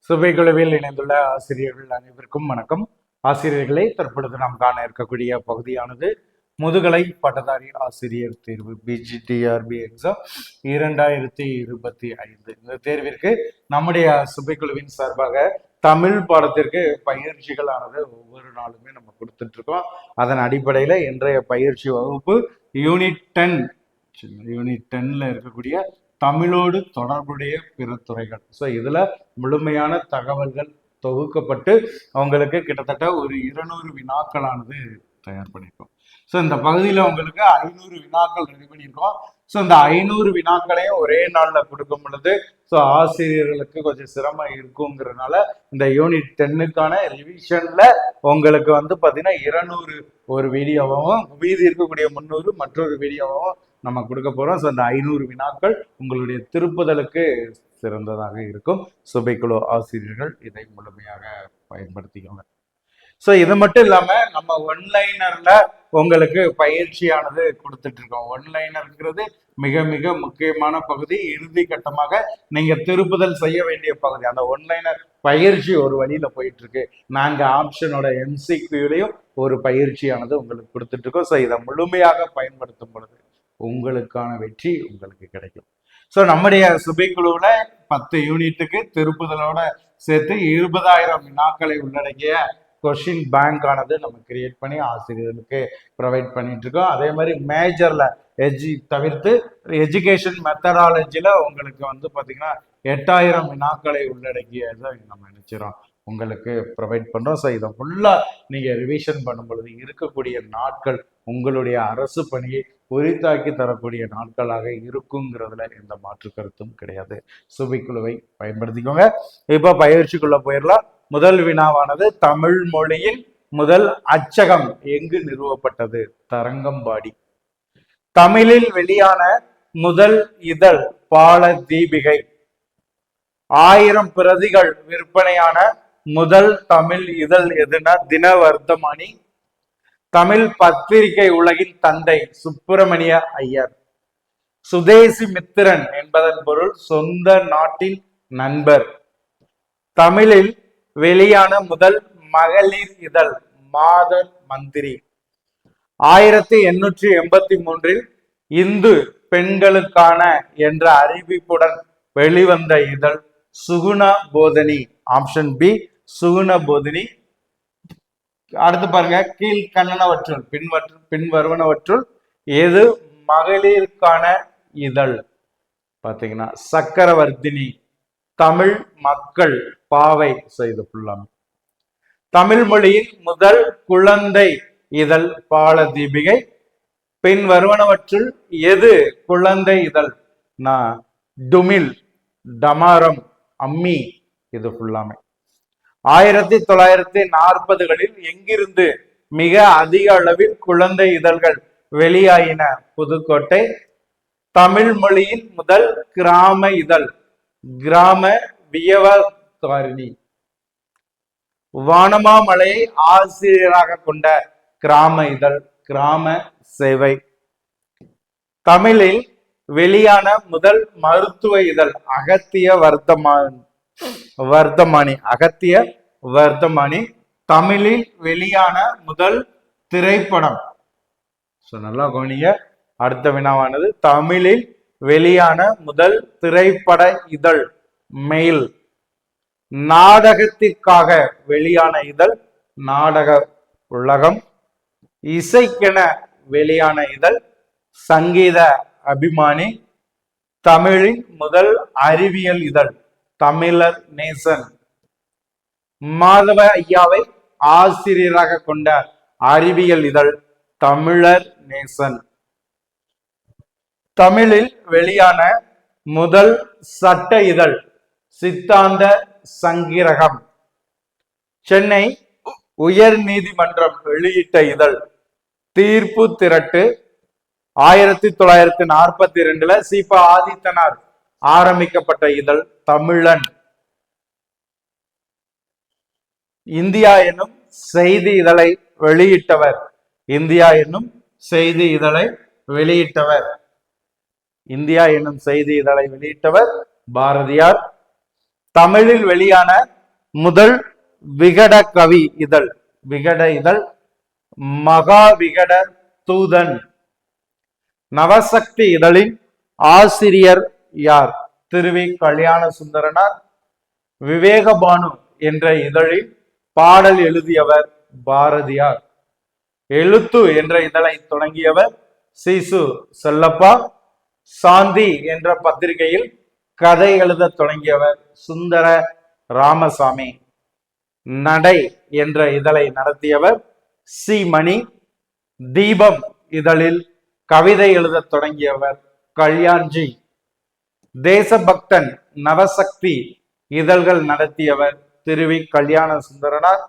சுபைக்குழுவில் இணைந்துள்ள ஆசிரியர்கள் அனைவருக்கும் வணக்கம். ஆசிரியர்களை தற்பொழுது நாம் காண இருக்கக்கூடிய பகுதியானது முதுகலை பட்டதாரி ஆசிரியர் தேர்வு பிஜிடிஆர்பி எக்ஸாம் 2025. இந்த தேர்விற்கு நம்முடைய சுபைக்குழுவின் சார்பாக தமிழ் பாடத்திற்கு பயிற்சிகளானது ஒவ்வொரு நாளுமே நம்ம கொடுத்துட்டு இருக்கோம். அதன் அடிப்படையில இன்றைய பயிற்சி வகுப்பு யூனிட் 10ல இருக்கக்கூடிய தமிழோடு தொடர்புடைய பிற துறைகள். ஸோ இதுல முழுமையான தகவல்கள் தொகுக்கப்பட்டு அவங்களுக்கு கிட்டத்தட்ட ஒரு 200 வினாக்களானது தயார் பண்ணியிருக்கோம். ஸோ இந்த பகுதியில் உங்களுக்கு 500 வினாக்கள் ரெடி பண்ணியிருக்கோம். ஸோ இந்த 500 வினாக்களையும் ஒரே நாளில் கொடுக்கும் பொழுது ஸோ ஆசிரியர்களுக்கு கொஞ்சம் சிரமம் இருக்குங்கிறதுனால இந்த யூனிட் 10க்கான ரிவிஷன்ல உங்களுக்கு பார்த்தீங்கன்னா 200 ஒரு வீடியோவும் மீதி இருக்கக்கூடிய 300 மற்றொரு வீடியோவும் நம்ம கொடுக்க போறோம். ஸோ அந்த 500 வினாக்கள் உங்களுடைய திருப்புதலுக்கு சிறந்ததாக இருக்கும். சுபைக்குழு ஆசிரியர்கள் இதை முழுமையாக பயன்படுத்திக்கோங்க. ஸோ இது மட்டும் இல்லாம நம்ம ஒன்லைனர்ல உங்களுக்கு பயிற்சியானது கொடுத்துட்டு இருக்கோம். ஒன்லைனர்ங்கிறது மிக மிக முக்கியமான பகுதி. இறுதி கட்டமாக நீங்க திருப்புதல் செய்ய வேண்டிய பகுதி. அந்த ஒன்லைனர் பயிற்சி ஒரு வழியில போயிட்டு இருக்கு. நாங்க ஆப்ஷனோட MCQலையும் ஒரு பயிற்சியானது உங்களுக்கு கொடுத்துட்டு இருக்கோம். ஸோ இதை முழுமையாக பயன்படுத்தும் பொழுது உங்களுக்கான வெற்றி உங்களுக்கு கிடைக்கும். ஸோ நம்முடைய சுபைக்குழுவுல 10 யூனிட்டுக்கு திருப்புதலோட சேர்த்து 20,000 வினாக்களை உள்ளடக்கிய கொஸ்டின் பேங்க் ஆனது நம்ம கிரியேட் பண்ணி ஆசிரியர்களுக்கு ப்ரொவைட் பண்ணிட்டு இருக்கோம். அதே மாதிரி மேஜர்ல தவிர்த்து எஜுகேஷன் மெத்தடாலஜில உங்களுக்கு பார்த்தீங்கன்னா 8,000 வினாக்களை உள்ளடக்கியதை நம்ம நினைச்சிடறோம் உங்களுக்கு ப்ரொவைட் பண்றோம். ஸோ இதை ஃபுல்லா நீங்க ரிவிஷன் பண்ணும் பொழுது இருக்கக்கூடிய நாட்கள் உங்களுடைய அரசு பணியை உரித்தாக்கி தரக்கூடிய நாட்களாக இருக்குங்கிறதுல எந்த மாற்று கருத்தும் கிடையாது. சுபைக்குழுவை பயன்படுத்திக்கோங்க. இப்ப பயிற்சிக்குள்ள போயிடலாம். முதல் வினாவானது தமிழ் மொழியின் முதல் அச்சகம் எங்கு நிறுவப்பட்டது? தரங்கம்பாடி. தமிழில் வெளியான முதல் இதழ் பால தீபிகை. 1000 பிரதிகள் விற்பனையான முதல் தமிழ் இதழ் எதுனா தினவர்த்தமானி. தமிழ் பத்திரிகை உலகின் தந்தை சுப்பிரமணிய ஐயர். சுதேசி மித்திரன் என்பதன் பொருள் சொந்த நாட்டின் நண்பர். தமிழில் வெளியான முதல் மகளிர் இதழ் மாதர் மந்திரி. 1883 இந்து பெண்களுக்கான என்ற அறிவிப்புடன் வெளிவந்த இதழ் சுகுண போதினி. Option B Suguna Bodhini. அடுத்து பாருங்க, கீழ்கண்ணனவற்றுள் பின்வருவனவற்றுள் எது மகளிருக்கான இதழ்? பாத்தீங்கன்னா சக்கரவர்த்தினி, தமிழ் மக்கள், பாவை. செய்து ஃபுல்லாமே தமிழ் மொழியின் முதல் குழந்தை இதழ் பால தீபிகை. பின் வருவனவற்றுள் எது குழந்தை இதழ்? டுமில், டமாரம், அம்மி. இது ஃபுல்லாமே 1940களில் எங்கிருந்து மிக அதிக அளவில் குழந்தை இதழ்கள் வெளியாயின? புதுக்கோட்டை. தமிழ் மொழியின் முதல் கிராம இதழ் கிராம வியவகாரிணி. வானமாமலையை ஆசிரியராக கொண்ட கிராம இதழ் கிராம சேவை. தமிழில் வெளியான முதல் மருத்துவ இதழ் அகத்திய வர்த்தமானி. தமிழில் வெளியான முதல் திரைப்படம். நல்லா கவனிங்க. அடுத்த வினாவானது தமிழில் வெளியான முதல் திரைப்பட இதழ் மெயில். நாடகத்திற்காக வெளியான இதழ் நாடக உலகம். இசைக்கென வெளியான இதழ் சங்கீத அபிமானி. தமிழின் முதல் அறிவியல் இதழ் தமிழர் நேசன். மாதவ ஐயாவை ஆசிரியராக கொண்ட அறிவியல் இதழ் தமிழர் நேசன். தமிழில் வெளியான முதல் சட்ட இதழ் சித்தாந்த சங்கிரகம். சென்னை உயர் நீதிமன்றம் வெளியிட்ட இதழ் தீர்ப்பு திரட்டு. 1942 சீபா ஆதித்தனார் ஆரம்பிக்கப்பட்ட இதழ் தமிழன். இந்தியா என்னும் செய்தி இதழை வெளியிட்டவர். இந்தியா என்னும் செய்தி இதழை வெளியிட்டவர் இந்தியா என்னும் செய்தி இதழை வெளியிட்டவர் பாரதியார். தமிழில் வெளியான முதல் விகட கவி இதழ், விகட இதழ், மகா விகட தூதன். நவசக்தி இதழின் ஆசிரியர் யார்? திருவி கல்யாண சுந்தரனார். விவேகபானு என்ற இதழில் பாடல் எழுதியவர் பாரதியார். எழுத்து என்ற இதழை தொடங்கியவர் சிசு செல்லப்பா. சாந்தி என்ற பத்திரிகையில் கதை எழுத தொடங்கியவர் சுந்தர ராமசாமி. நடை என்ற இதழை நடத்தியவர் சி மணி. தீபம் இதழில் கவிதை எழுத தொடங்கியவர் கல்யாண்ஜி. தேசபக்தன், நவசக்தி இதழ்கள் நடத்தியவர் திருவி கல்யாண சுந்தரனார்.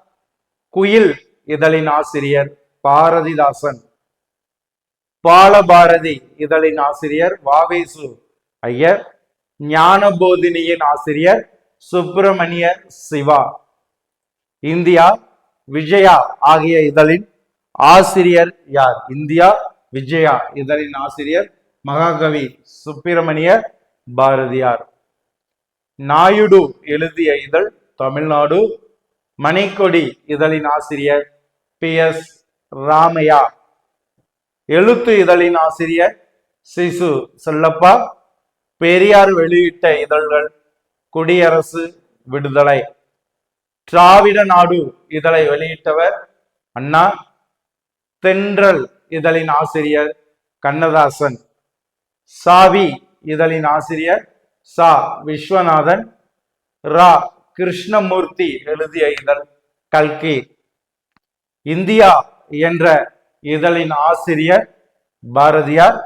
குயில் இதழின் ஆசிரியர் பாரதிதாசன். பாலபாரதி இதழின் ஆசிரியர் வாவேசு ஐயர். ஞானபோதினியின் ஆசிரியர் சுப்பிரமணிய சிவா. இந்தியா விஜயா ஆகிய இதழின் ஆசிரியர் யார்? இந்தியா விஜயா இதழின் ஆசிரியர் மகாகவி சுப்பிரமணிய பாரதியார். நாயுடு எழுதிய இதழ் தமிழ்நாடு. மணிக்கொடி இதழின் ஆசிரியர் பி எஸ் ராமையா. எழுத்து இதழின் ஆசிரியர் சிசு செல்லப்பா. பெரியார் வெளியிட்ட இதழ்கள் குடியரசு, விடுதலை. திராவிட நாடு இதழை வெளியிட்டவர் அண்ணா. தென்றல் இதழின் ஆசிரியர் கண்ணதாசன். சாவி இதழின் ஆசிரியர் சா விஸ்வநாதன். ரா கிருஷ்ணமூர்த்தி எழுதிய இதழ் கல்கி. இந்தியா என்ற இதழின் ஆசிரியர் பாரதியார்.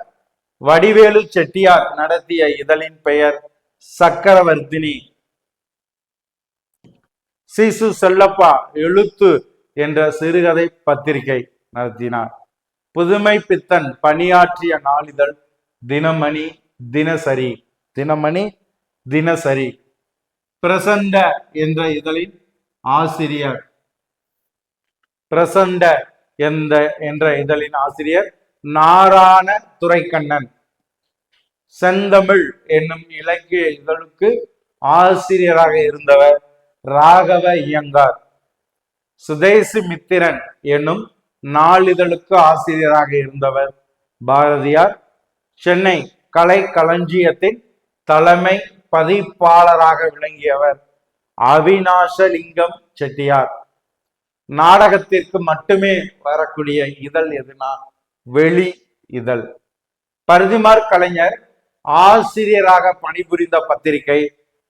வடிவேலு செட்டியார் நடத்திய இதழின் பெயர் சக்கரவர்த்தினி. சிசு செல்லப்பா எழுத்து என்ற சிறுகதை பத்திரிகை நடத்தினார். புதுமை பித்தன் பணியாற்றிய நாளிதழ் தினமணி, தினசரி. தினமணி, தினசரி. பிரசண்ட என்ற இதழின் ஆசிரியர் பிரசண்ட என்ற இதழின் ஆசிரியர் நாராயண துரைக்கண்ணன். செந்தமிழ் என்னும் இலக்கிய இதழுக்கு ஆசிரியராக இருந்தவர் ராகவ ஐயங்கார். சுதேசி மித்திரன் என்னும் நாளிதழுக்கு ஆசிரியராக இருந்தவர் பாரதியார். சென்னை கலை களஞ்சியத்தின் தலைமை பதிப்பாளராக விளங்கியவர் அவிநாசலிங்கம் செட்டியார். நாடகத்திற்கு மட்டுமே வரக்கூடிய இதழ் எதுனா வெளி இதழ். பரிதிமார் கலைஞர் ஆசிரியராக பணிபுரிந்த பத்திரிகை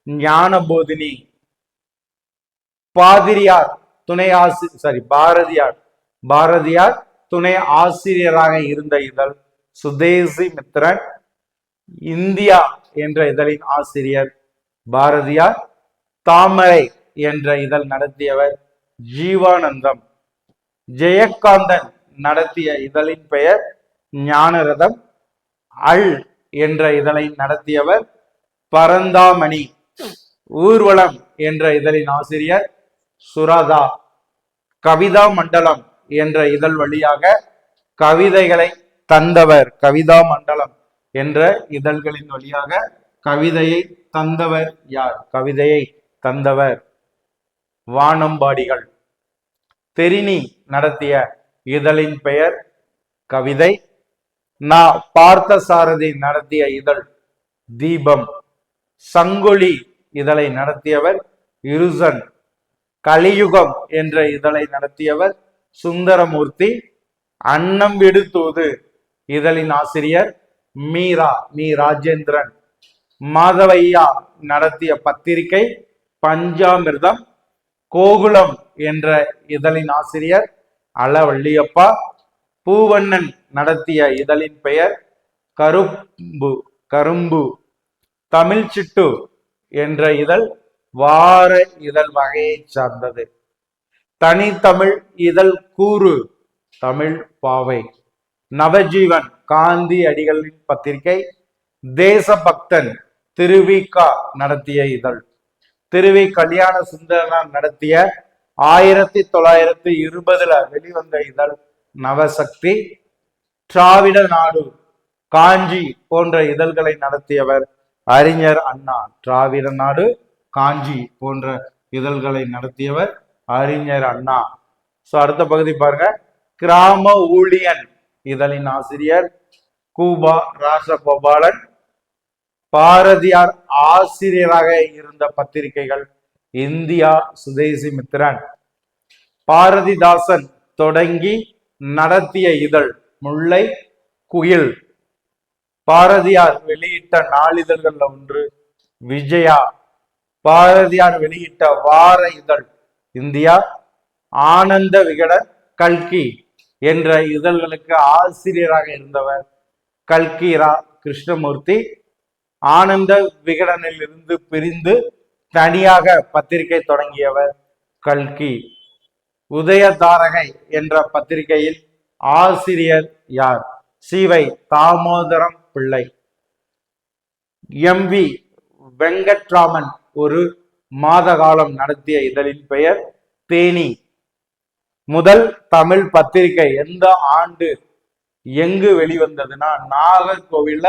ஞானபோதினி. பாதிரியார் துணை பாரதியார் துணை ஆசிரியராக இருந்த இதழ் சுதேசி மித்திரன். இந்தியா என்ற இதழின் ஆசிரியர் பாரதியார். தாமரை என்ற இதழ் நடத்தியவர் ஜீவானந்தம். ஜெயகாந்தன் நடத்திய இதழின் பெயர் ஞானரதம். அல் என்ற இதழை நடத்தியவர் பரந்தாமணி. ஊர்வலம் என்ற இதழின் ஆசிரியர் சுரதா. கவிதா மண்டலம் என்ற இதழ் வழியாக கவிதைகளை தந்தவர், கவிதா மண்டலம் என்ற இதழ்களின் வழியாக கவிதையை தந்தவர் யார்? கவிதையை தந்தவர் வானம்பாடிகள். தெரினி நடத்திய இதழின் பெயர் கவிதை. நா பார்த்தசாரதி நடத்திய இதழ் தீபம். சங்கொலி இதழை நடத்தியவர் இருசன். கலியுகம் என்ற இதழை நடத்தியவர் சுந்தரமூர்த்தி. அன்னம் விடுத்தூது இதழின் ஆசிரியர் மீ ராஜேந்திரன். மாதவையா நடத்திய பத்திரிகை பஞ்சாமிர்தம். கோகுலம் என்ற இதழின் ஆசிரியர் அளவள்ளியப்பா. பூவண்ணன் நடத்திய இதழின் பெயர் கரும்பு. தமிழ் சிட்டு என்ற இதழ் வார இதழ் வகையை சார்ந்தது. தனித்தமிழ் இதழ் கூறு தமிழ் பாவை. நவஜீவன் காந்தி அடிகளின் பத்திரிகை. தேசபக்தன் திருவி க நடத்திய இதழ். திருவி கல்யாண சுந்தரனார் நடத்திய 1920 வெளிவந்த இதழ் நவசக்தி. திராவிட நாடு, காஞ்சி போன்ற இதழ்களை நடத்தியவர் அறிஞர் அண்ணா. திராவிட நாடு, காஞ்சி போன்ற இதழ்களை நடத்தியவர் அறிஞர் அண்ணா. சோ அடுத்த பகுதி பாருங்க, கிராம ஊழியன் இதழின் ஆசிரியர் கூபா ராசகோபாலன். பாரதியார் ஆசிரியராக இருந்த பத்திரிகைகள் இந்தியா சுதேசி மித்திரன். பாரதிதாசன் தொடங்கி நடத்திய இதழ் முல்லை குயில். பாரதியார் வெளியிட்ட நாளிதழ்கள்ல ஒன்று விஜயா. பாரதியார் வெளியிட்ட வார இதழ் இந்தியா. ஆனந்த விகடன், கல்கி என்ற இதழ்களுக்கு ஆசிரியராக இருந்தவர் கல்கி ரா கிருஷ்ணமூர்த்தி. ஆனந்த விகடனில் இருந்து பிரிந்து தனியாக பத்திரிகை தொடங்கியவர் கல்கி. உதயதாரகை என்ற பத்திரிகையில் ஆசிரியர் யார்? சிவை தாமோதரம் பிள்ளை. எம் வி வெங்கட்ராமன் ஒரு மாத காலம் நடத்திய இதழின் பெயர் தேனி. முதல் தமிழ் பத்திரிகை எந்த ஆண்டு எங்கு வெளிவந்ததுன்னா நாகர்கோவில்ல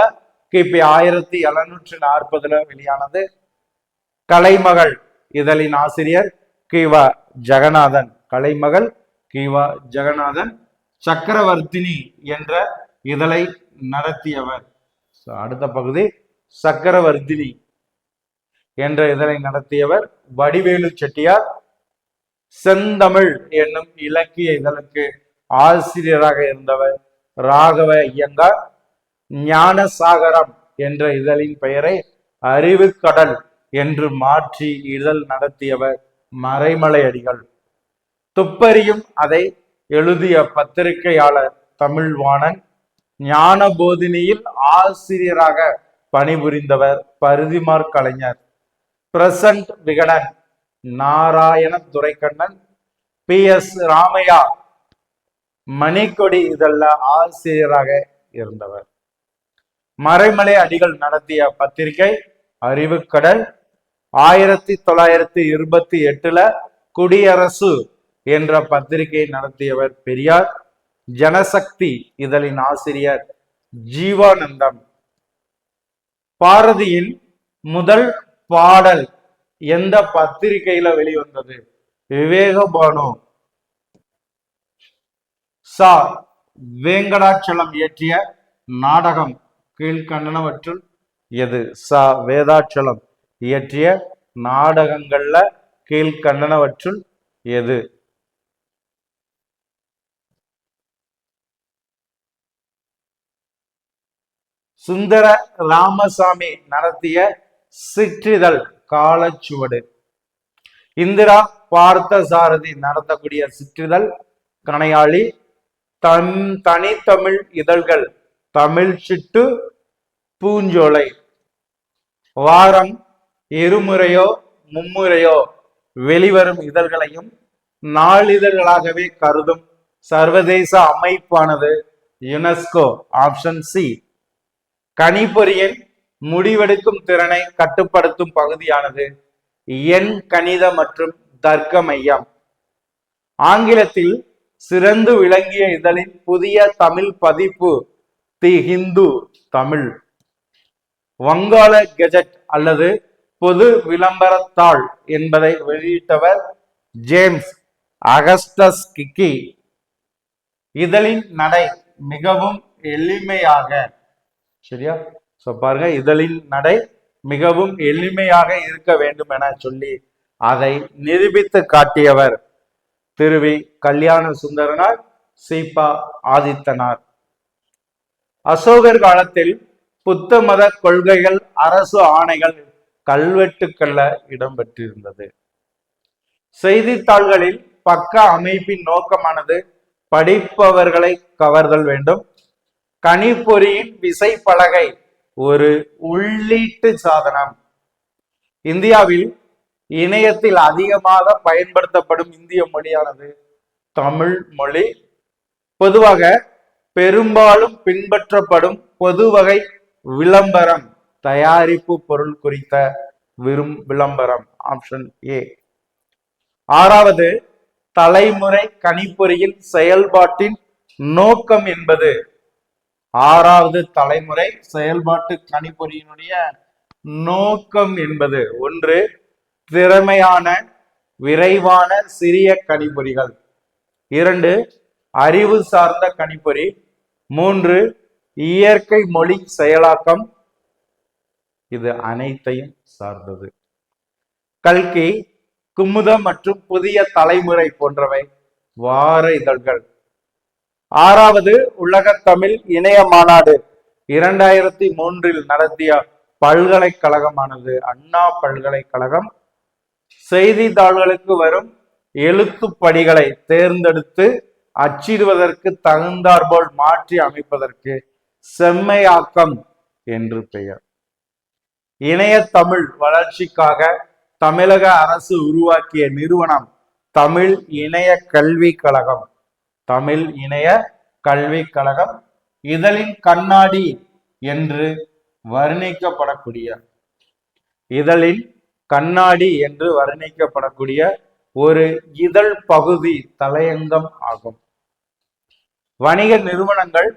கிபி 1740 வெளியானது. கலைமகள் இதழின் ஆசிரியர் கிவ ஜெகநாதன். கலைமகள் கிவ ஜெகநாதன். சக்கரவர்த்தினி என்ற இதழை நடத்தியவர். அடுத்த பகுதி, சக்கரவர்த்தினி என்ற இதழை நடத்தியவர் வடிவேலு செட்டியார். செந்தமிழ் என்னும் இலக்கிய இதழுக்கு ஆசிரியராக இருந்தவர் ராகவ ஐயங்கார். ஞானசாகரம் என்ற இதழின் பெயரை அறிவுக்கடல் என்று மாற்றி இதழ் நடத்தியவர் மறைமலை அடிகள். துப்பறியும் அதை எழுதிய பத்திரிகையாளர் தமிழ்வாணன். ஞான போதினியில் ஆசிரியராக பணிபுரிந்தவர் Parithimar Kalaignar. Present Vikatan Narayana Duraikannan. P S Ramaiah Manikodi இதழ ஆசிரியராக இருந்தவர். மறைமலை அடிகள் நடத்திய பத்திரிகை அறிவுக்கடல். 1928 குடியரசு என்ற பத்திரிகை நடத்தியவர் பெரியார். ஜனசக்தி இதழின் ஆசிரியர் ஜீவானந்தம். பாரதியின் முதல் பாடல் எந்த பத்திரிகையில வெளிவந்தது? விவேகபானு. சா வேங்கடாச்சலம் இயற்றிய நாடகம் கீழ்கண்டனவற்றுள் எது? சா வேதாச்சலம் இயற்றிய நாடகங்கள்ல கீழ்கண்டனவற்றுள் எது? சுந்தர ராமசாமி நடத்திய சிற்றிதழ் காலச்சுவடு. இந்திரா பார்த்தசாரதி நடத்தக்கூடிய சிற்றிதழ் கணையாளி. தனித்தமிழ் இதழ்கள் தமிழ் சிட்டு, பூஞ்சோலை. வாரம் இருமுறையோ மும்முறையோ வெளிவரும் இதழ்களையும் நாளிதழ்களாகவே கருதும் சர்வதேச அமைப்பானது யுனெஸ்கோ. Option C. கணிப்பொறியின் முடிவெடுக்கும் திறனை கட்டுப்படுத்தும் பகுதியானது எண் கணித மற்றும் தர்க்க மையம். ஆங்கிலத்தில் சிறந்து விளங்கிய இதழின் புதிய தமிழ் பதிப்பு தி ஹிந்து தமிழ். வங்காள கெஜட் அல்லது பொது விளம்பரத்தாள் என்பதை வெளியிட்டவர் ஜேம்ஸ் அகஸ்டஸ் கிக்கி. இதழின் நடை மிகவும் எளிமையாக, சரியா? சோ பாருங்க, இதழின் நடை மிகவும் எளிமையாக இருக்க வேண்டும் என சொல்லி அதை நிரூபித்து காட்டியவர் திருவி கல்யாண சுந்தரனார், சீபா ஆதித்தனார். அசோகர் காலத்தில் புத்த மத கொள்கைகள், அரசு ஆணைகள் கல்வெட்டுக்கள்ல இடம்பெற்றிருந்தது. செய்தித்தாள்களில் பக்க அமைப்பின் நோக்கமானது படிப்பவர்களை கவர்தல் வேண்டும். கணிப்பொறியின் விசைப்பலகை ஒரு உள்ளீட்டு சாதனம். இந்தியாவில் இணையத்தில் அதிகமாக பயன்படுத்தப்படும் இந்திய மொழியானது தமிழ் மொழி. பொதுவாக பெரும்பாலும் பின்பற்றப்படும் பொதுவகை விளம்பரம் தயாரிப்பு பொருள் குறித்த விளம்பரம். Option A. 6வது தலைமுறை கணிப்பொறியின் செயல்பாட்டின் நோக்கம் என்பது. 6வது தலைமுறை செயல்பாட்டு கணிப்பொறியினுடைய நோக்கம் என்பது 1. திறமையான விரைவான சிறிய கணிப்பொறிகள். 2 அறிவு சார்ந்த கணிப்பொறி. 3 இயற்கை மொழி செயலாக்கம். இது அனைத்தையும் சார்ந்தது. கல்கி, குமுதம் மற்றும் புதிய தலைமுறை போன்றவை வார இதழ்கள். 6வது உலக தமிழ் இணைய மாநாடு 2003 நடத்திய பல்கலைக்கழகமானது அண்ணா பல்கலைக்கழகம். செய்தித்தாள்களுக்கு வரும் எழுத்துப்படிகளை தேர்ந்தெடுத்து அச்சிடுவதற்கு தகுந்தாற்போல் மாற்றி அமைப்பதற்கு செம்மையாக்கம் என்று பெயர். இணைய தமிழ் வளர்ச்சிக்காக தமிழக அரசு உருவாக்கிய நிறுவனம் தமிழ் இணைய கல்விக் கழகம். தமிழ் இணைய கல்விக் கழகம் இதழின் கண்ணாடி என்று வர்ணிக்கப்படக்கூடிய ஒரு இதழ் பகுதி தலையங்கம் ஆகும். வணிக நிறுவனங்கள்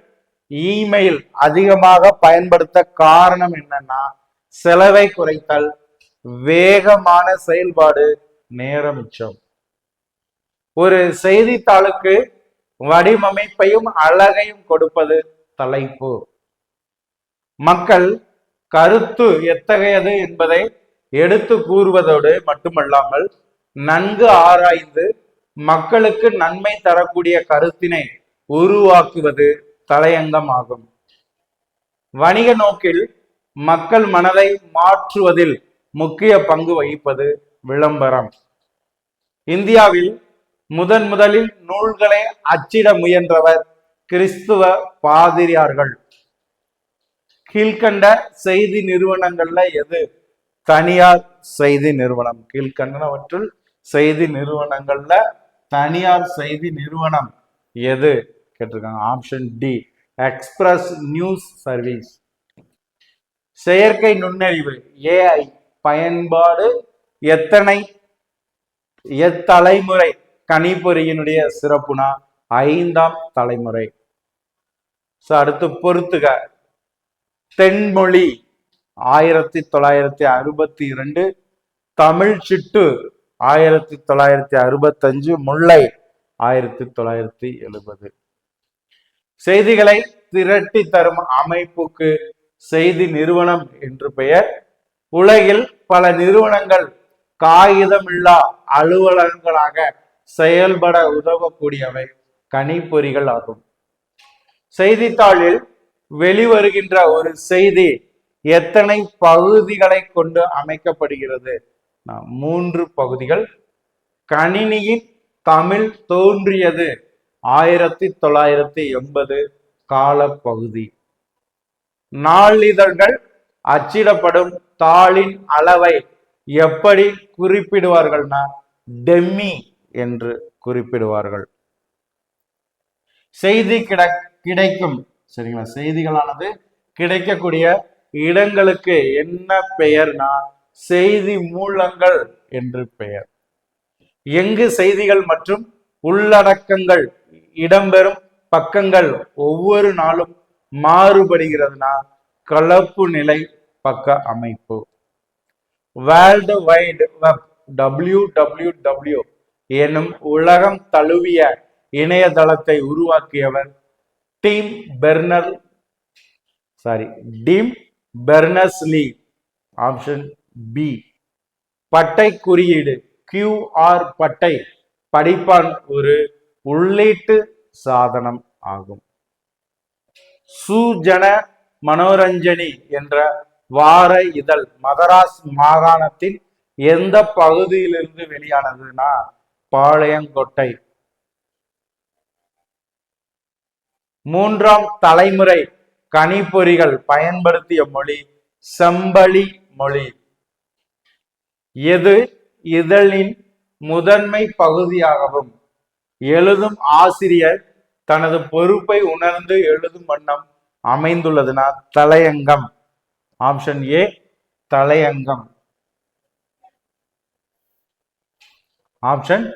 இமெயில் அதிகமாக பயன்படுத்த காரணம் என்னன்னா செலவை குறைத்தல், வேகமான செயல்பாடு, நேரம் மிச்சம். ஒரு செய்தித்தாளுக்கு வடிவமைப்பையும் அழகையும் கொடுப்பது தலைப்பு. மக்கள் கருத்து எத்தகையது என்பதை எடுத்து கூறுவதோடு மட்டுமல்லாமல் நன்கு ஆராய்ந்து மக்களுக்கு நன்மை தரக்கூடிய கருத்தினை உருவாக்குவது தலையங்கம் ஆகும். வணிக நோக்கில் மக்கள் மனதை மாற்றுவதில் முக்கிய பங்கு வகிப்பது விளம்பரம். இந்தியாவில் முதலில் நூல்களை அச்சிட முயன்றவர் கிறிஸ்துவ பாதிரியார்கள். கீழ்கண்ட செய்தி நிறுவனங்கள்ல எது தனியார் செய்தி நிறுவனம்? கீழ்கண்டவற்றுள் செய்தி நிறுவனங்கள்ல தனியார் செய்தி நிறுவனம் எது கேட்டிருக்காங்க. Option D, Express News Service. செயற்கை நுண்ணறிவு ஏஐ பயன்பாடு எத்தலைமுறை கணிப்பொறியினுடைய சிறப்புனா 5ஆம் தலைமுறை. அடுத்து பொறுத்துக. தென்மொழி 1962, தமிழ் சிட்டு 1965, முல்லை 1970. செய்திகளை திரட்டி தரும் அமைப்புக்கு செய்தி நிறுவனம் என்று பெயர். உலகில் பல நிறுவனங்கள் காகிதமில்லா அலுவலகங்களாக செயல்பட உதவக்கூடியவை கணிப்பொறிகள் ஆகும். செய்தித்தாளில் வெளிவருகின்ற ஒரு செய்தி எத்தனை பகுதிகளை கொண்டு அமைக்கப்படுகிறது? 3 பகுதிகள். கணினியின் தமிழ் தோன்றியது 1980 காலப்பகுதி. நாளிதழ்கள் அச்சிடப்படும் தாளின் அளவை எப்படி குறிப்பிடுவார்கள்னா டெம்மி என்று குறிப்பிடுவார்கள். செய்தி கிடைக்கும் சரிங்களா, செய்திகளானது கிடைக்கக்கூடிய இடங்களுக்கு என்ன பெயர்னா செய்தி மூலங்கள் என்று பெயர். எங்கு செய்திகள் மற்றும் உள்ளடக்கங்கள் இடம்பெறும் பக்கங்கள் ஒவ்வொரு நாளும் மாறுபடுகிறதுனா கலப்பு நிலை பக்க அமைப்பு. வேர்ல்டு வைடு வெப் WWW எனும் உலகம் தழுவிய இணையதளத்தை உருவாக்கியவர் டிம் பெர்னர்ஸ்-லீ. Option B. பட்டை குறியீடு QR பட்டை படிப்பான் ஒரு உள்ளீட்டு சாதனம் ஆகும். சுஜன மனோரஞ்சனி என்ற வார இதழ் மதராஸ் மாகாணத்தின் எந்த பகுதியிலிருந்து வெளியானதுன்னா பாளையங்கோட்டை. 3ஆம் தலைமுறை கணிப்பொறிகள் பயன்படுத்திய மொழி செம்பழி மொழி. எது இதழின் முதன்மை பகுதியாகவும் எழுதும் ஆசிரியர் தனது பொறுப்பை உணர்ந்து எழுதும் வண்ணம் அமைந்துள்ளதுனா தலையங்கம். ஆப்ஷன் ஏ, தலையங்கம். Option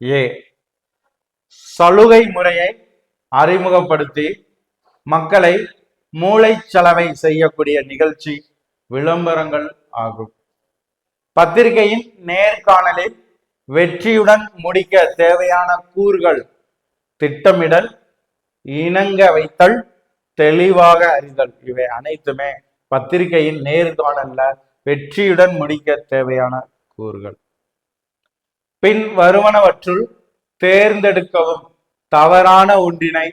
A. சலுகை முறையை அறிமுகப்படுத்தி மக்களை மூளைச்சலவை செய்யக்கூடிய நிகழ்ச்சி விளம்பரங்கள் ஆகும். பத்திரிகையின் நேர்காணலில் வெற்றியுடன் முடிக்க தேவையான கூறுகள்: திட்டமிடல், இணங்க வைத்தல், தெளிவாக அறிதல். இவை அனைத்துமே பத்திரிகையின் நேர்காணல்ல வெற்றியுடன் முடிக்க தேவையான கூறுகள். பின் வருவனவற்றுள் தேர்ந்தெடுக்கவும். தவறான ஒன்றினை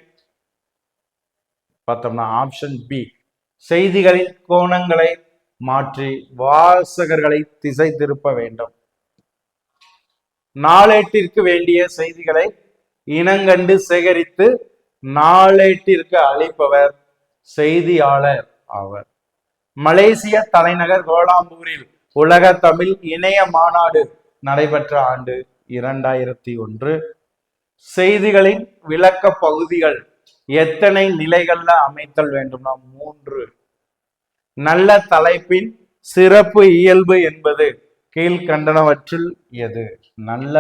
பார்த்தோம்னா ஆப்ஷன் பி, செய்திகளின் கோணங்களை மாற்றி வாசகர்களை திசை திருப்ப வேண்டும். நாளேட்டிற்கு வேண்டிய செய்திகளை இனங்கண்டு சேகரித்து நாளேட்டிற்கு அளிப்பவர் செய்தியாளர் ஆவர். மலேசிய தலைநகர் கோலாலம்பூரில் உலக தமிழ் இணைய மாநாடு நடைபெற்ற ஆண்டு 2001. செய்திகளின் விளக்க பகுதிகள் எத்தனை நிலைகள்ல அமைத்தல் வேண்டும்னா 3. நல்ல தலைப்பின் சிறப்பு இயல்பு என்பது கீழ்கண்டனவற்றில் எது? நல்ல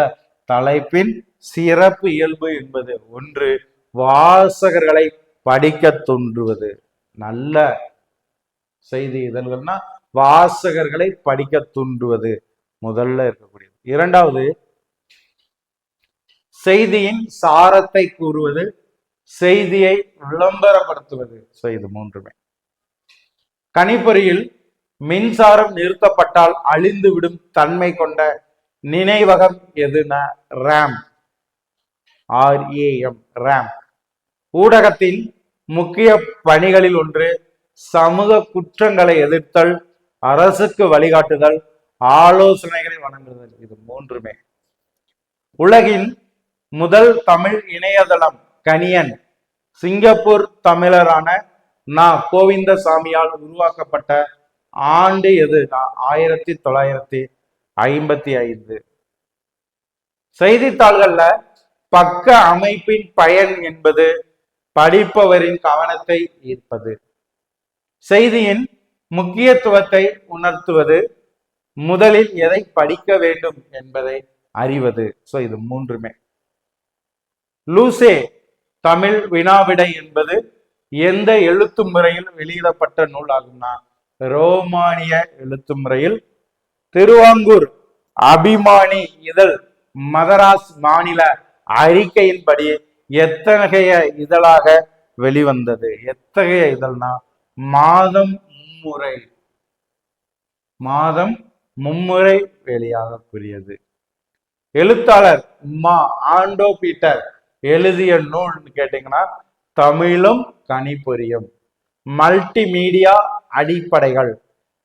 தலைப்பின் சிறப்பு இயல்பு என்பது 1, வாசகர்களை படிக்க தூண்டுவது. நல்ல செய்தி இதழ்கள்னா வாசகர்களை படிக்க தூண்டுவது முதல்ல இருக்கக்கூடியது. 2வது, செய்தியின் சாரத்தை கூறுவது, செய்தியை விளம்பரப்படுத்துவது. இது 3மே. கணிப்பொறியில் மின்சாரம் நிறுத்தப்பட்டால் அழிந்துவிடும் தன்மை கொண்ட நினைவகம் எதுனா RAM. RAM. ஊடகத்தின் முக்கிய பணிகளில் ஒன்று சமூக குற்றங்களை எதிர்த்தல், அரசுக்கு வழிகாட்டுதல், ஆலோசனைகளை வழங்குதல். இது 3மே. உலகின் முதல் தமிழ் இணையதளம் கணியன் சிங்கப்பூர் தமிழரான கோவிந்தசாமியால் உருவாக்கப்பட்ட ஆண்டு எது? 1955. செய்தித்தாள்கள்ல பக்க அமைப்பின் பயன் என்பது படிப்பவரின் கவனத்தை ஈர்ப்பது, செய்தியின் முக்கியத்துவத்தை உணர்த்துவது, முதலில் எதை படிக்க வேண்டும் என்பதை அறிவது. இது 3மே. லூசே தமிழ் வினாவிடை என்பது எந்த எழுத்து முறையில் வெளியிடப்பட்ட நூல் ஆகும்னா ரோமானிய எழுத்து முறையில். திருவாங்கூர் அபிமானி இதழ் மதராஸ் மாநில அறிக்கையின்படி எத்தகைய இதழாக வெளிவந்தது? எத்தகைய இதழ்னா மாதம் மும்முறை வெளியாகக்கூடியது. எழுத்தாளர் ஆண்டோ பீட்டர் எழுதிய நூல் கேட்டீங்கன்னா தமிழும் கணிப்பொறியும், மல்டிமீடியா அடிப்படைகள்,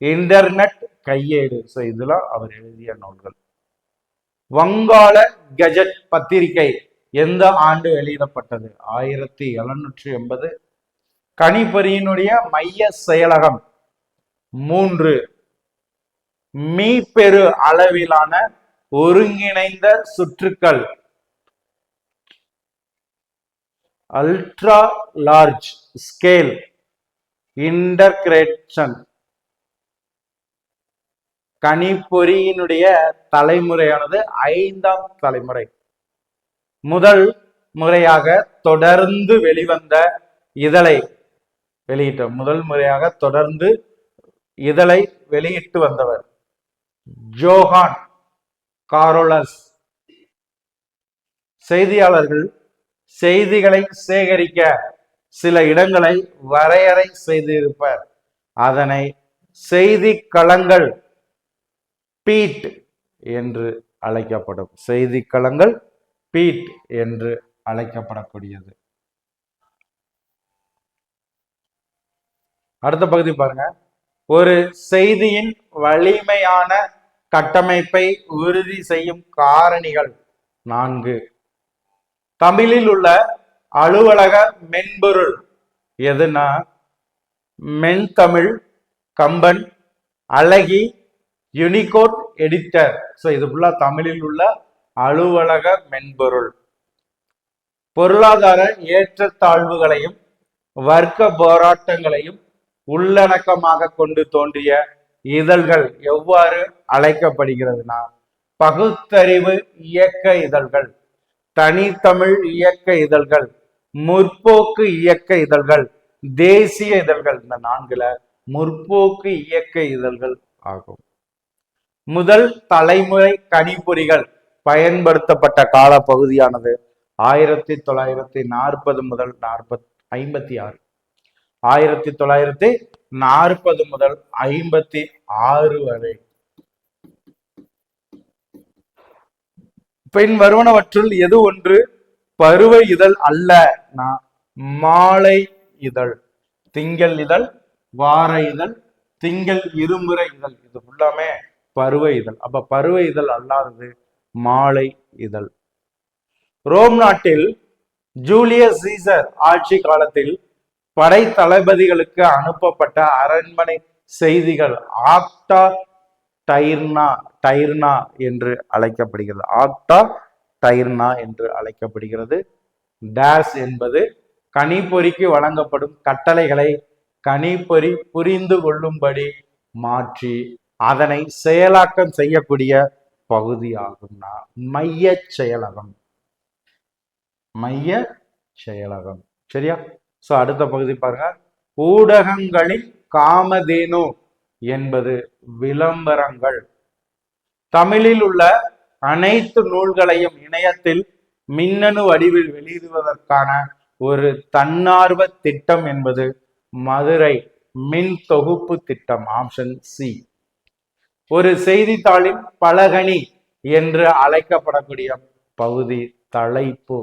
இன்டர்நெட் கையேடு. இதெல்லாம் அவர் எழுதிய நூல்கள். வங்காள கெஜட் பத்திரிகை எந்த ஆண்டு வெளியிடப்பட்டது? 1780. கணிப்பொறியினுடைய மைய செயலகம் 3. மீப்பெரு அளவிலான ஒருங்கிணைந்த சுற்றுக்கள் அல்ட்ரா லார்ஜ் ஸ்கேல் இன்டகிரேஷன். கணிப்பொறியினுடைய தலைமுறையானது 5ஆம் தலைமுறை. முதல் முறையாக தொடர்ந்து வெளிவந்த இதழை வெளியிட்டு வந்தவர் ஜோஹான் காரோலஸ். செய்தியாளர்கள் செய்திகளை சேகரிக்க சில இடங்களை வரையறை செய்திருப்பர். அதனை செய்தி களங்கள் பீட் என்று அழைக்கப்படும். செய்தி களங்கள் பீட் என்று அழைக்கப்படக்கூடியது. அடுத்த பகுதி பாருங்க. ஒரு செய்தியின் வலிமையான கட்டமைப்பை உறுதி செய்யும் காரணிகள் 4. தமிழில் உள்ள அலுவலக மென்பொருள் எதுனா மென்தமிழ், கம்பன், அழகி, யூனிகோட் எடிட்டர். இது ஃபுல்லா தமிழில் உள்ள அலுவலக மென்பொருள். பொருளாதார ஏற்றத்தாழ்வுகளையும் வர்க்க போராட்டங்களையும் உள்ளடக்கமாக கொண்டு தோன்றிய இதழ்கள் எவ்வாறு அழைக்கப்படுகிறதுனா பகுத்தறிவு இயக்க இதழ்கள், தனித்தமிழ் இயக்க இதழ்கள், முற்போக்கு இயக்க இதழ்கள், தேசிய இதழ்கள். இந்த 4ல முற்போக்கு இயக்க இதழ்கள் ஆகும். முதல் தலைமுறை கணிப்பொறிகள் பயன்படுத்தப்பட்ட கால பகுதியானது 1940 முதல் 56. 1940 முதல் 56 வரை. பின் வருவனவற்றுள் எது ஒன்று பருவ இதழ் அல்ல? மாலை இதழ், திங்கள் இதழ், வார இதழ், திங்கள் இருமுறை இதழ், இது ஃபுல்லாமே பருவ இதழ். அப்ப பருவ இதழ் அல்லாதது மாலை இதழ். ரோம் நாட்டில் ஜூலியஸ் சீசர் ஆட்சி காலத்தில் படை தளபதிகளுக்கு அனுப்பப்பட்ட அரண்மனை செய்திகள் ஆக்டா டைர்னா என்று அழைக்கப்படுகிறது. ஆக்டா டைர்னா என்று அழைக்கப்படுகிறது. டேஸ் என்பது கணிப்பொறிக்கு வழங்கப்படும் கட்டளைகளை கணிப்பொறி புரிந்து கொள்ளும்படி மாற்றி அதனை செயலாக்கம் செய்யக்கூடிய பகுதியாகும்னா மைய செயலகம். மைய செயலகம். சரியா? சோ அடுத்த பகுதி பாருங்க. ஊடகங்களின் காமதேனு என்பது விளம்பரங்கள். தமிழில் உள்ள அனைத்து நூல்களையும் இணையத்தில் மின்னணு வடிவில் வெளியிடுவதற்கான ஒரு தன்னார்வ திட்டம் என்பது மதுரை மின் தொகுப்பு திட்டம். Option C. ஒரு செய்தித்தாளின் பலகணி என்று அழைக்கப்படக்கூடிய பகுதி தலைப்பு.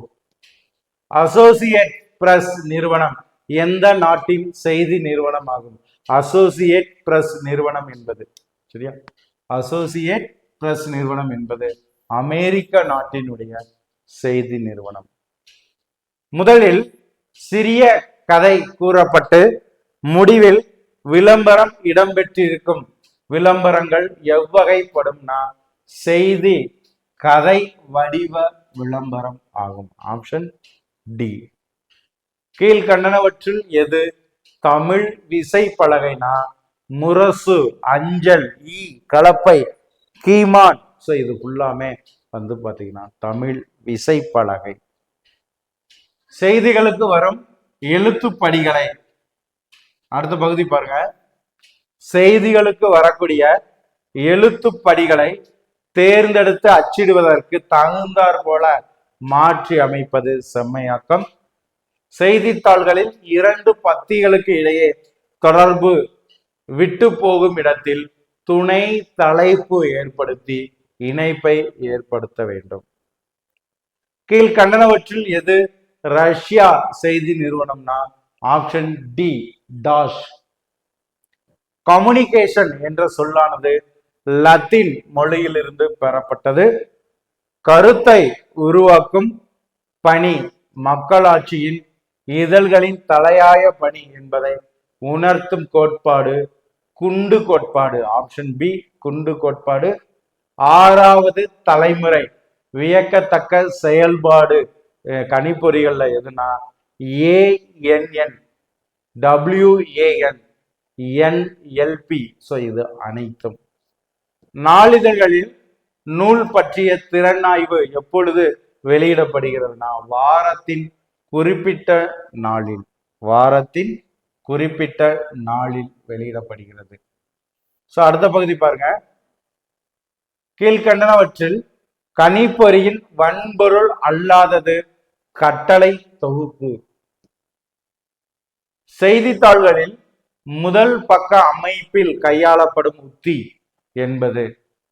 அசோசியேட் பிரஸ் நிறுவனம் எந்த நாட்டின் செய்தி நிறுவனம் ஆகும்? அசோசியேட் பிரஸ் நிறுவனம் என்பது சரியா? அசோசியேட் பிரஸ் நிறுவனம் என்பது அமெரிக்க நாட்டினுடைய செய்தி நிறுவனம். முதலில் சிறிய கதை கூறப்பட்டு முடிவில் விளம்பரம் இடம்பெற்றிருக்கும் விளம்பரங்கள் எவ்வகைப்படும்னா செய்தி கதை வடிவ விளம்பரம் ஆகும். Option D. கீழ்கண்டனவற்றில் எது தமிழ் விசைப்பலகைனா முரசு, அஞ்சல், ஈ, கலப்பை, கீமான். சோ இது ஃபுல்லாமே பாத்தீங்கன்னா தமிழ் விசைப்பலகை. செய்திகளுக்கு வரும் எழுத்துப்படிகளை அடுத்த பகுதி பாருங்க. செய்திகளுக்கு வரக்கூடிய எழுத்துப்படிகளை தேர்ந்தெடுத்து அச்சிடுவதற்கு தகுந்தாற் போல மாற்றி அமைப்பது செம்மையாக்கம். செய்தித்தாள்களில் இரண்டு பத்திகளுக்கு இடையே தொடர்பு விட்டு போகும் இடத்தில் துணை தலைப்பு ஏற்படுத்தி இணைப்பை ஏற்படுத்த வேண்டும். கீழ்கண்டனவற்றில் எது ரஷ்யா செய்தி நிறுவனம்னா ஆப்ஷன் டி டாஷ். கம்யூனிகேஷன் என்ற சொல்லானது லத்தீன் மொழியிலிருந்து பெறப்பட்டது. கருத்தை உருவாக்கும் பணி மக்களாட்சியின் இதழ்களின் தலையாய பணி என்பதை உணர்த்தும் கோட்பாடு குண்டு கோட்பாடு. ஆப்ஷன் பி குண்டு கோட்பாடு. ஆறாவது தலைமுறை வியக்கத்தக்க செயல்பாடு கணிப்பொறிகள்ல எதுனா ஏஎன்என், WAN, NLP. சோ இது அனைத்தும். நாளிதழ்களில் நூல் பற்றிய திறனாய்வு எப்பொழுது வெளியிடப்படுகிறதுனா வாரத்தின் குறிப்பிட்ட நாளில். வாரத்தின் குறிப்பிட்ட நாளில் வெளியிடப்படுகிறது. சோ அடுத்த பகுதி பாருங்க. கீழ்கண்டனவற்றில் கணிப்பொறியின் வன்பொருள் அல்லாதது கட்டளை தொகுப்பு. செய்தித்தாள்களில் முதல் பக்க அமைப்பில் கையாளப்படும் உத்தி என்பது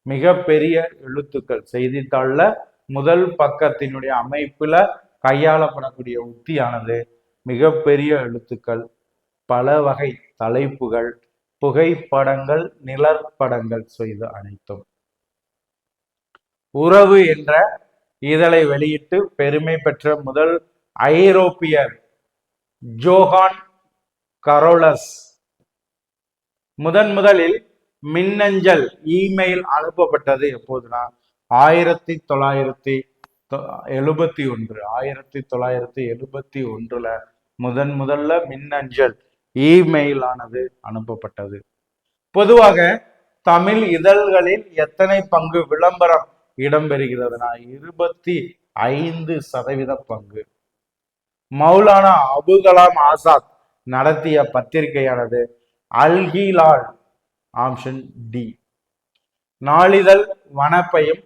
மிகப்பெரிய எழுத்துக்கள். செய்தித்தாள்ல முதல் பக்கத்தினுடைய அமைப்புல கையாளப்படக்கூடிய உத்தியானது மிகப்பெரிய எழுத்துக்கள், பல வகை தலைப்புகள், புகைப்படங்கள், நிழற்படங்கள். சோ இது அனைத்தும். உறவு என்ற இதழை வெளியிட்டு பெருமை பெற்ற முதல் ஐரோப்பியர் ஜோஹான் கரோலஸ். முதலில் மின்னஞ்சல் இமெயில் அனுப்பப்பட்டது எப்போதுனா 1971. 1971 முதல்ல மின்னஞ்சல் இமெயில் ஆனது அனுப்பப்பட்டது. பொதுவாக தமிழ் இதழ்களில் எத்தனை பங்கு விளம்பரம் இடம்பெறுகிறதுனா 25% பங்கு. மௌலானா அபுகலாம் ஆசாத் நடத்திய பத்திரிகையானது அல்ஹிலால். Option D. நாளிதழ் வனப்பையும்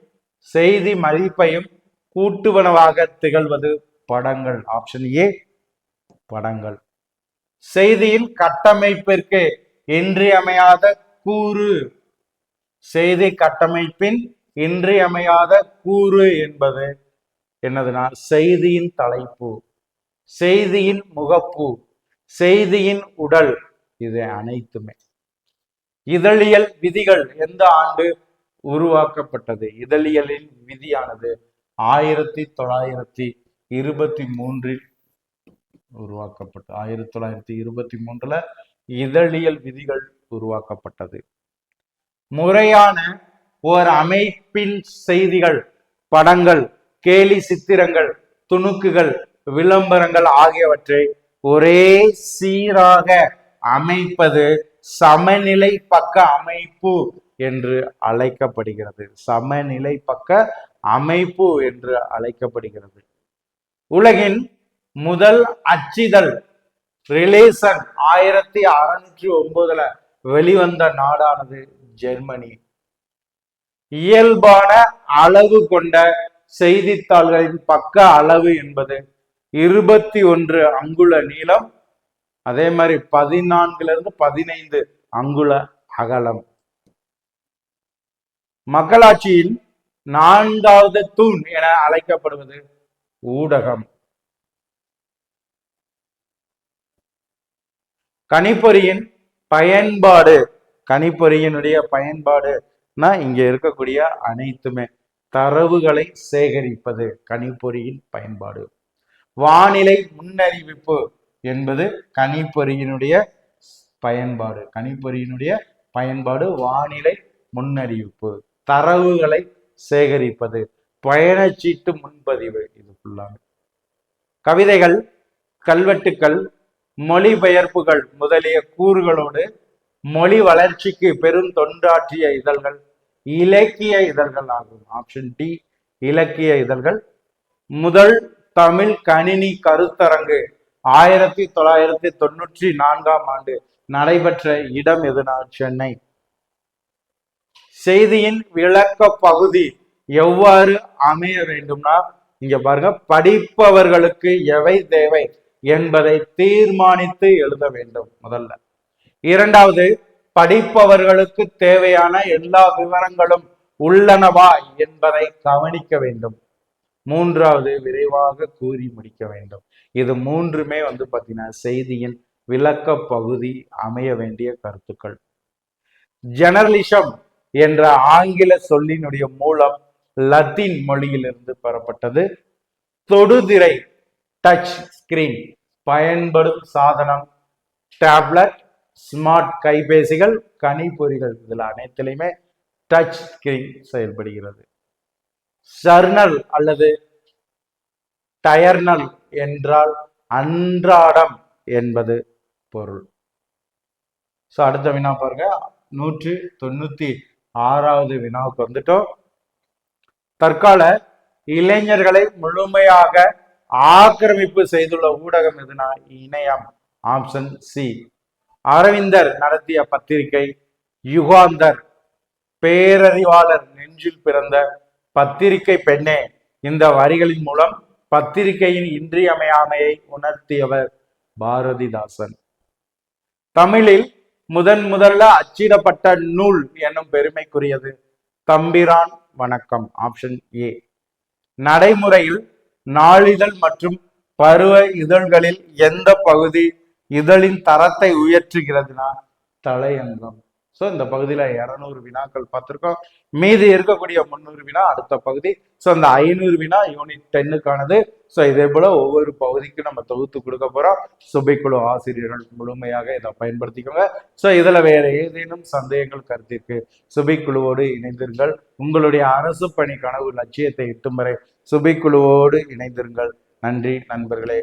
செய்தி மதிப்பையும் கூட்டுவனவாக திகழ்வது படங்கள். ஆப்ஷன் ஏ படங்கள். செய்தியின் கட்டமைப்பிற்கு இன்றியமையாத கூறு. செய்தி கட்டமைப்பின் இன்றியமையாத கூறு என்பது என்னதுன்னா செய்தியின் தலைப்பு, செய்தியின் முகப்பு, செய்தியின் உடல். இது அனைத்துமே. இதழியல் விதிகள் எந்த ஆண்டு உருவாக்கப்பட்டது? இதழியலின் விதியானது 1923 உருவாக்கப்பட்டது. 1923 இதழியல் விதிகள் உருவாக்கப்பட்டது. முறையான ஓர் அமைப்பின் செய்திகள், படங்கள், கேலி சித்திரங்கள், துணுக்குகள், விளம்பரங்கள் ஆகியவற்றை ஒரே சீராக அமைப்பது சமநிலை பக்க அமைப்பு என்று அழைக்கப்படுகிறது. சமநிலை பக்க அமைப்பு என்று அழைக்கப்படுகிறது. உலகின் முதல் அச்சிதழ் ரிலேஷன் 1609 வெளிவந்த நாடானது ஜெர்மனி. இயல்பான அளவு கொண்ட செய்தித்தாள்களின் பக்க அளவு என்பது 21 அங்குல நீளம், அதே மாதிரி 14 15 அங்குல அகலம். மக்களாட்சியின் 4வது தூண் என அழைக்கப்படுவது ஊடகம். கணிப்பொறியின் பயன்பாடு. கணிப்பொறியினுடைய பயன்பாடுனா இங்க இருக்கக்கூடிய அனைத்துமே தரவுகளை சேகரிப்பது கணிப்பொறியின் பயன்பாடு. வானிலை முன்னறிவிப்பு என்பது கணிப்பொறியினுடைய பயன்பாடு. கணிப்பொறியினுடைய பயன்பாடு வானிலை முன்னறிவிப்பு, தரவுகளை சேகரிப்பது, பயணச்சீட்டு முன்பதிவு. இது ஃபுல்லாக கவிதைகள், கல்வெட்டுக்கள், மொழிபெயர்ப்புகள் முதலிய கூறுகளோடு மொழி வளர்ச்சிக்கு பெரும் தொண்டாற்றிய இதழ்கள் இலக்கிய இதழ்கள் ஆகும். ஆப்ஷன் டி இலக்கிய இதழ்கள். முதல் தமிழ் கணினி கருத்தரங்கு 1994 நடைபெற்ற இடம் எதுனா சென்னை. செய்தியின் விளக்க பகுதி எவ்வாறு அமைய வேண்டும்னா இங்க பாருங்க, படிப்பவர்களுக்கு எவை தேவை என்பதை தீர்மானித்து எழுத வேண்டும் முதல்ல. இரண்டாவது, படிப்பவர்களுக்கு தேவையான எல்லா விவரங்களும் உள்ளனவா என்பதை கவனிக்க வேண்டும். மூன்றாவது, விரைவாக கூறி முடிக்க வேண்டும். இது மூன்றுமே பாத்தீங்கன்னா செய்தியின் விளக்க பகுதி அமைய வேண்டிய கருத்துக்கள். ஜெனரலிசம் என்ற ஆங்கில சொல்லினுடைய மூலம் லத்தீன் மொழியிலிருந்து பெறப்பட்டது. தொடுதிரை டச் ஸ்கிரீன் பயன்படும் சாதனம் டேப்லெட், ஸ்மார்ட் கைபேசிகள், கணிப்பொறிகள். இதுல அனைத்திலுமே டச் ஸ்கிரீன் செயல்படுகிறது. ஜர்னல் அல்லது டயர்னல் என்றால் அன்றாடம் என்பது பொருள். அடுத்த வினா பாருங்க, 196வது வினாவுக்கு வந்துட்டோம். தற்கால இளைஞர்களை முழுமையாக ஆக்கிரமிப்பு செய்துள்ள ஊடகம் எதுனா இணையம். Option C. அரவிந்தர் நடத்திய பத்திரிகை யுகாந்தர். பேரறிவாளர் நெஞ்சில் பிறந்த பத்திரிகை பெண்ணே. இந்த வரிகளின் மூலம் பத்திரிகையின் இன்றியமையாமையை உணர்த்தியவர் பாரதிதாசன். தமிழில் முதல்ல அச்சிடப்பட்ட நூல் என்னும் பெருமைக்குரியது தம்பிரான் வணக்கம். Option A. நடைமுறையில் நாளிதழ் மற்றும் பருவ இதழ்களில் எந்த பகுதி இதழின் தரத்தை உயர்த்துகிறதுனா தலையங்கம். இந்த பகுதியில 200 வினாக்கள் பார்த்திருக்கோம். மீதி இருக்கக்கூடிய 300 வினா அடுத்த பகுதி. இந்த 500 வினா யூனிட் 10க்கானது. இதே போல ஒவ்வொரு பகுதிக்கும் நம்ம தொகுத்து கொடுக்க போறோம். சுபைக்குழு ஆசிரியர்கள் முழுமையாக இதை பயன்படுத்திக்கோங்க. இதுல வேற ஏதேனும் சந்தேகங்கள் கருத்திற்கு சுபைக்குழுவோடு இணைந்திருங்கள். உங்களுடைய அரசு பணி கனவு லட்சியத்தை எட்டும் வரை சுபைக்குழுவோடு இணைந்திருங்கள். நன்றி நண்பர்களே.